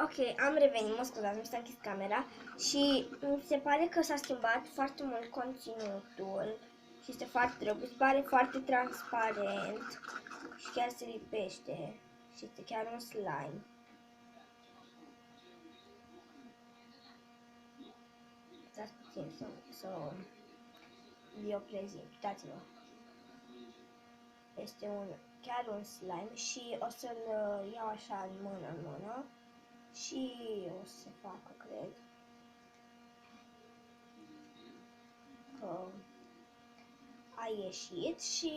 Ok, am revenit, mă scuzați, mi s-a închis camera și mi se pare că s-a schimbat foarte mult conținutul și este foarte drăguț, pare foarte transparent și chiar se lipește și este chiar un slime. Stați puțin să vi-o prezint, uitați-vă. Este chiar un slime și o să-l iau așa în mână și o să se facă, cred, că a ieșit și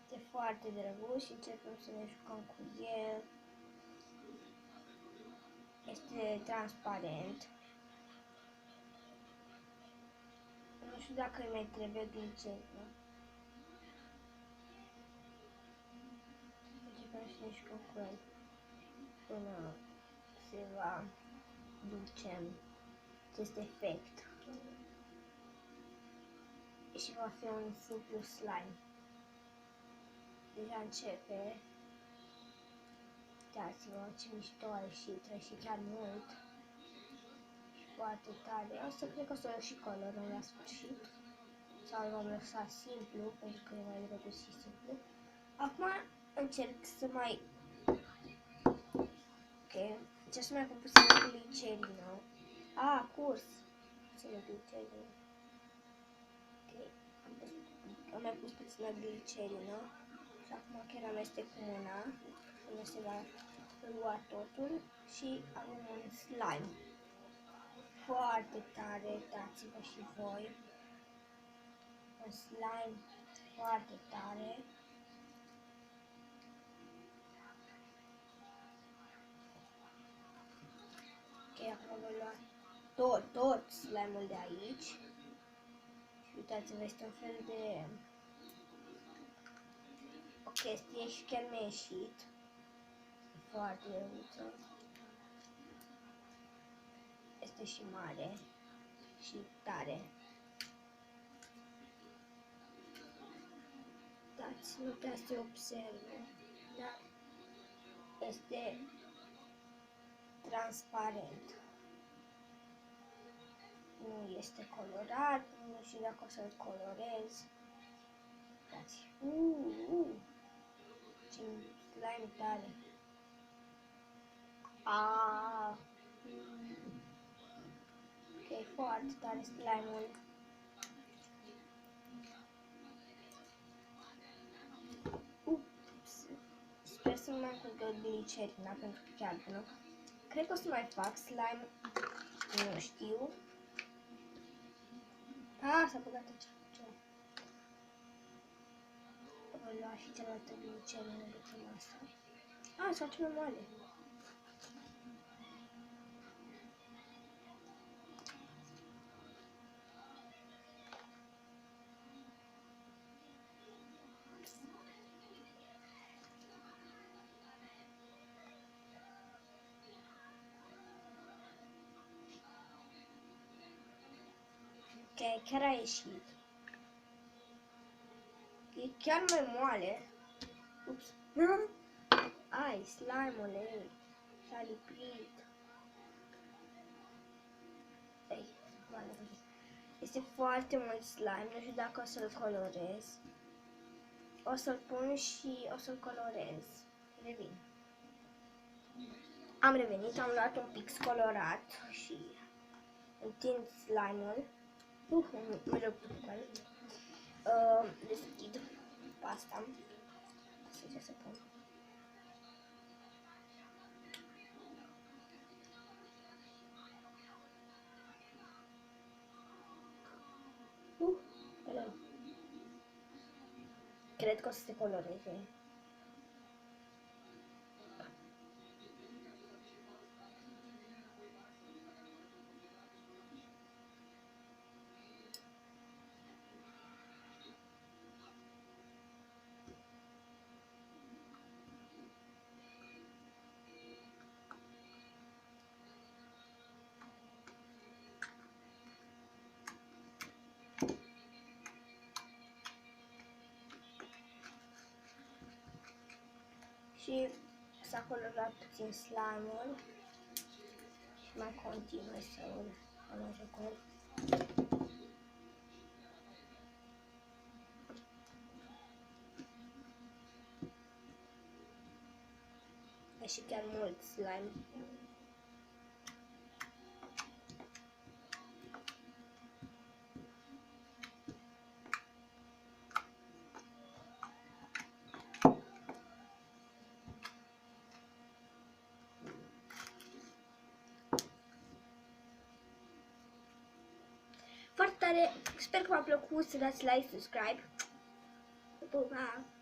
este foarte drăguț și începem să ne jucăm cu el. Este transparent. Nu știu dacă îi mai trebuie glicerina. Începem să ne jucăm cu el până se va duce acest efect. Și va fi un simplu slime. Deja începe. Uitați-vă ce mișto a ieșit chiar mult și foarte tare. Asta cred că o să-l și colorăm la sfârșit. Sau îl vom lăsa simplu, pentru că e mai drăguț și simplu. Acum încerc să mai... Ok, încerc să mai pun puțină glicerină. A, curs! Puțină glicerină. Ok, am mai pus puțină glicerină. Și acum chiar amestec cu mâna. Până se va lua totul și avem un slime. Foarte tare, uitați-vă și voi. Un slime foarte tare. Ok, acum voi lua tot slime-ul de aici. Și uitați-vă, este un fel de o chestie și chiar mi-a ieșit. Foarte drăguță. Este și mare și tare. Dați, nu prea se observă, dar este transparent. Nu este colorat, nu știu dacă o să-l colorez. Dați. Ce slime tare. Ok, foarte tare slime-ul. Ups. Sper să nu mai curgă glicerina, pentru că chiar bună. Cred că o să mai fac slime. Nu știu. S-a băgat aici. Voi lua și cealaltă glicerină de pe masă. Se face mai moale. Ok, chiar a ieșit. E chiar mai moale. Ups. Ai, slime-ul ei. S-a lipit. Ei, este foarte mult slime. Nu știu dacă o să-l colorez. O să-l pun și o să-l colorez. Revin. Am revenit, am luat un pix colorat și întind slime-ul. Mă rog, deschid pasta. Să pun. Cred că o să se coloreze. Și s-a colorat puțin slime-ul și mai continui să îl amestecăm. E și chiar mult slime. Foarte tare, sper că v-a plăcut, să dați like, subscribe. Pa!